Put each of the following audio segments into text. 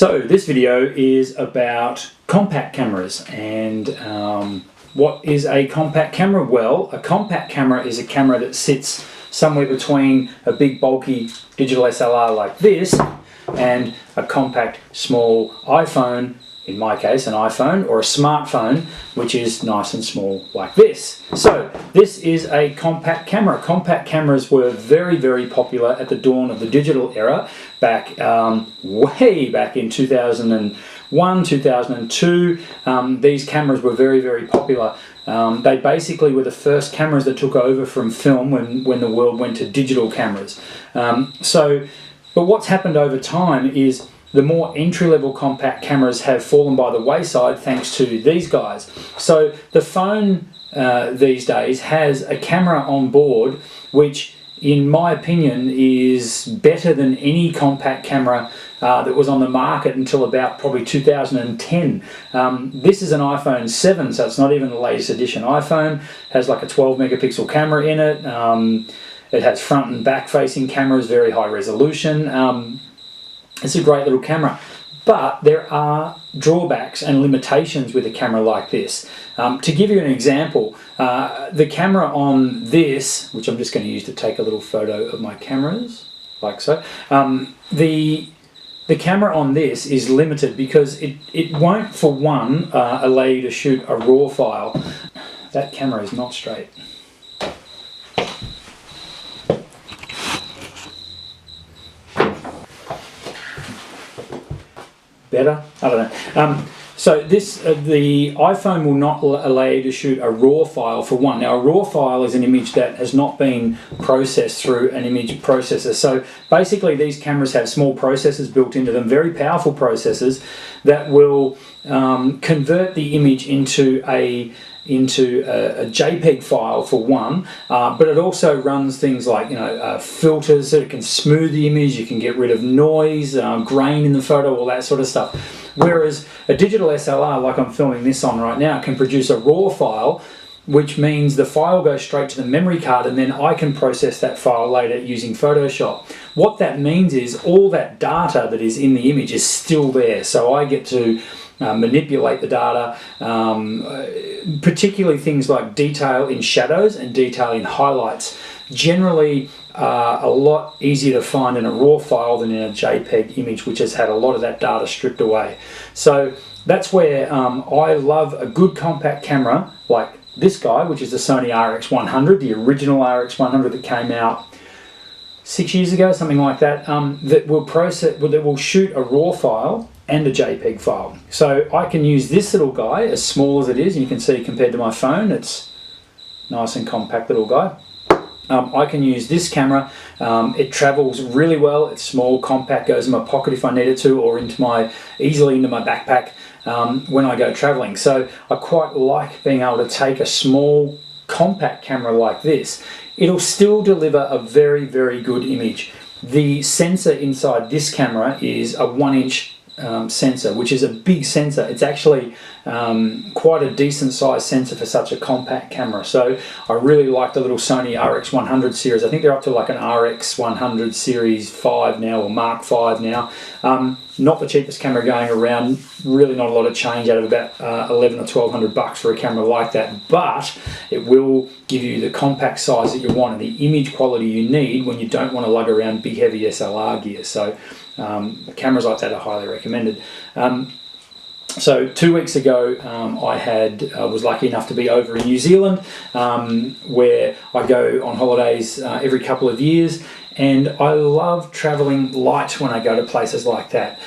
So this video is about compact cameras and what is a compact camera? Well, a compact camera is a camera that sits somewhere between a big bulky digital SLR like this and a compact small iPhone, in my case an iPhone, or a smartphone which is nice and small like this. So this is a compact camera. Compact cameras were very, very popular at the dawn of the digital era back way back in 2001, 2002. These cameras were very, very popular. They basically were the first cameras that took over from film when the world went to digital cameras. But what's happened over time is the more entry-level compact cameras have fallen by the wayside thanks to these guys. So the phone these days has a camera on board which, in my opinion, is better than any compact camera that was on the market until about probably 2010. This is an iPhone 7, so it's not even the latest edition iPhone. It has like a 12 megapixel camera in it. It has front and back facing cameras, very high resolution. It's a great little camera, but there are drawbacks and limitations with a camera like this. To give you an example, the camera on this, which I'm just going to use to take a little photo of my cameras, like so, the camera on this is limited because it won't, for one, allow you to shoot a RAW file. That camera is not straight. Better? I don't know. So this, the iPhone will not allow you to shoot a RAW file, for one. Now, a RAW file is an image that has not been processed through an image processor. So basically these cameras have small processors built into them, very powerful processors that will convert the image into a JPEG file, for one, but it also runs things like filters, so it can smooth the image, you can get rid of noise, grain in the photo, all that sort of stuff. Whereas a digital SLR, like I'm filming this on right now, can produce a RAW file, which means the file goes straight to the memory card and then I can process that file later using Photoshop. What that means is all that data that is in the image is still there, so I get to manipulate the data, particularly things like detail in shadows and detail in highlights. Generally a lot easier to find in a RAW file than in a JPEG image, which has had a lot of that data stripped away. So that's where I love a good compact camera like this guy, which is the Sony RX100, the original RX100 that came out 6 years ago, something like that, that will shoot a RAW file and a JPEG file. So I can use this little guy, as small as it is, and you can see compared to my phone, it's nice and compact little guy. I can use this camera. It travels really well. It's small, compact, goes in my pocket if I need it to, or easily into my backpack when I go traveling. So I quite like being able to take a small compact camera like this. It'll still deliver a very, very good image. The sensor inside this camera is a 1-inch sensor, which is a big sensor. It's actually quite a decent sized sensor for such a compact camera. So I really like the little Sony RX100 series. I think they're up to like an RX100 Series 5 now, or Mark 5 now. Not the cheapest camera going around, really not a lot of change out of about 11 or 1200 bucks for a camera like that, but it will give you the compact size that you want and the image quality you need when you don't want to lug around big heavy SLR gear. So cameras like that are highly recommended. So 2 weeks ago I was lucky enough to be over in New Zealand, where I go on holidays every couple of years, and I love traveling light when I go to places like that.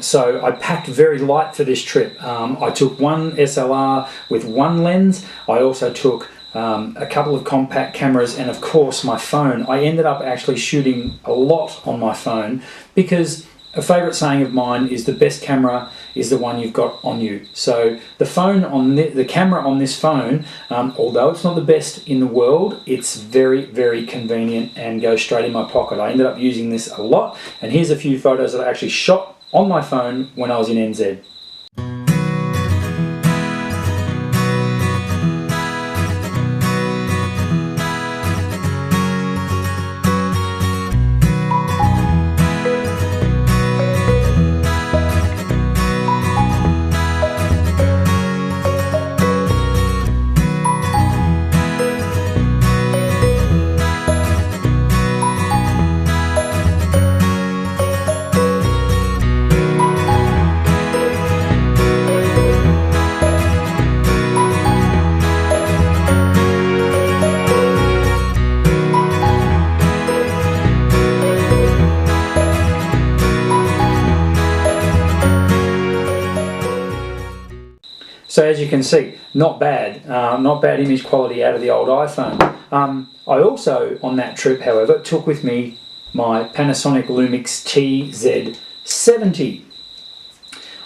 So I packed very light for this trip. I took one SLR with one lens. I also took a couple of compact cameras, and of course my phone. I ended up actually shooting a lot on my phone because a favourite saying of mine is the best camera is the one you've got on you. So the phone on the camera on this phone, although it's not the best in the world, it's very, very convenient and goes straight in my pocket. I ended up using this a lot, and here's a few photos that I actually shot on my phone when I was in NZ. So as you can see, not bad image quality out of the old iPhone. I also, on that trip, however, took with me my Panasonic Lumix TZ70.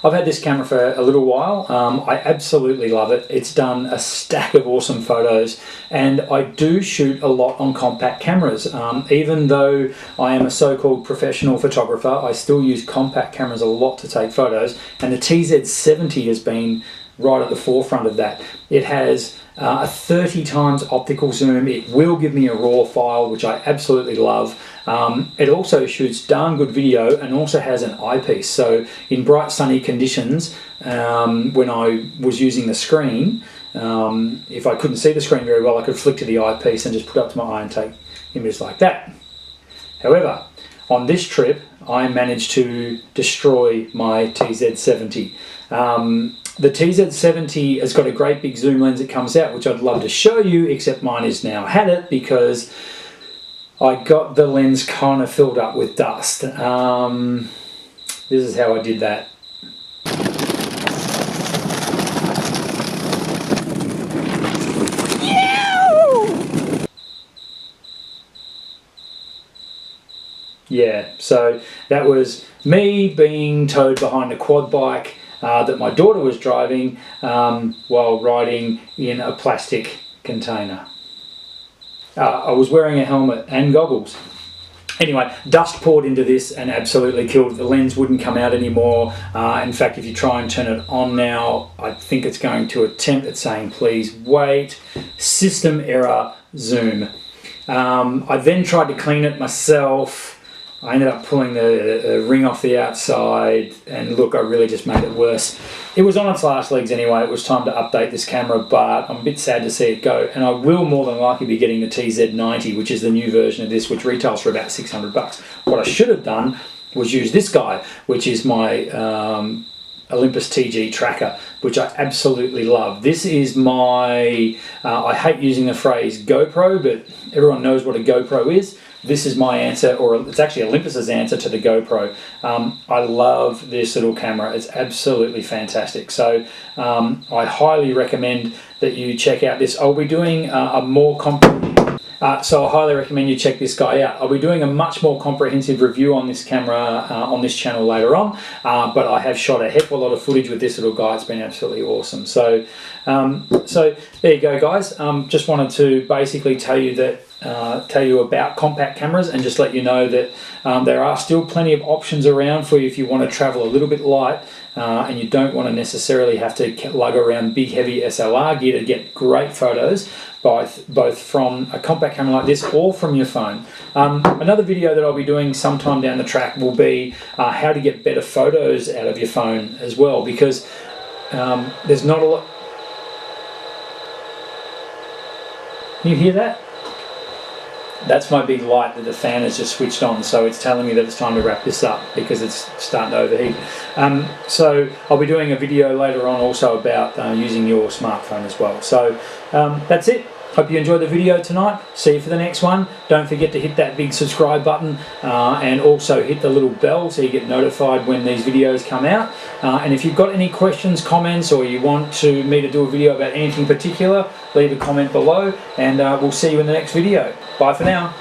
I've had this camera for a little while. I absolutely love it. It's done a stack of awesome photos, and I do shoot a lot on compact cameras. Even though I am a so-called professional photographer, I still use compact cameras a lot to take photos, and the TZ70 has been right at the forefront of that. It has a 30 times optical zoom. It will give me a RAW file, which I absolutely love. It also shoots darn good video and also has an eyepiece. So in bright sunny conditions, when I was using the screen, if I couldn't see the screen very well, I could flick to the eyepiece and just put up to my eye and take images like that. However, on this trip, I managed to destroy my TZ70. The TZ70 has got a great big zoom lens that comes out, which I'd love to show you, except mine has now had it because I got the lens kind of filled up with dust. This is how I did that. Yeah, so that was me being towed behind a quad bike that my daughter was driving while riding in a plastic container. I was wearing a helmet and goggles. Anyway, dust poured into this and absolutely killed it. The lens wouldn't come out anymore. In fact, if you try and turn it on now, I think it's going to attempt at saying, please wait, system error, zoom. I then tried to clean it myself. I ended up pulling the ring off the outside, and look, I really just made it worse. It was on its last legs anyway. It was time to update this camera, but I'm a bit sad to see it go, and I will more than likely be getting the TZ90, which is the new version of this, which retails for about 600 bucks. What I should have done was use this guy, which is my Olympus TG tracker, which I absolutely love. This is my, I hate using the phrase GoPro, but everyone knows what a GoPro is. This is my answer, or it's actually Olympus's answer to the GoPro. I love this little camera. It's absolutely fantastic. So I highly recommend that you check out this. I'll be doing so I highly recommend you check this guy out. I'll be doing a much more comprehensive review on this camera on this channel later on, but I have shot a heck of a lot of footage with this little guy. It's been absolutely awesome. So, so there you go, guys. Just wanted to basically tell you about compact cameras and just let you know that there are still plenty of options around for you if you want to travel a little bit light and you don't want to necessarily have to lug around big heavy SLR gear to get great photos, both from a compact camera like this or from your phone. Another video that I'll be doing sometime down the track will be how to get better photos out of your phone as well, because there's not a lot. Can you hear that? That's my big light that the fan has just switched on, so it's telling me that it's time to wrap this up because it's starting to overheat. So I'll be doing a video later on also about using your smartphone as well. So that's it. Hope you enjoyed the video tonight. See you for the next one. Don't forget to hit that big subscribe button and also hit the little bell so you get notified when these videos come out. And if you've got any questions, comments, or you want me to do a video about anything particular, leave a comment below, and we'll see you in the next video. Bye for now.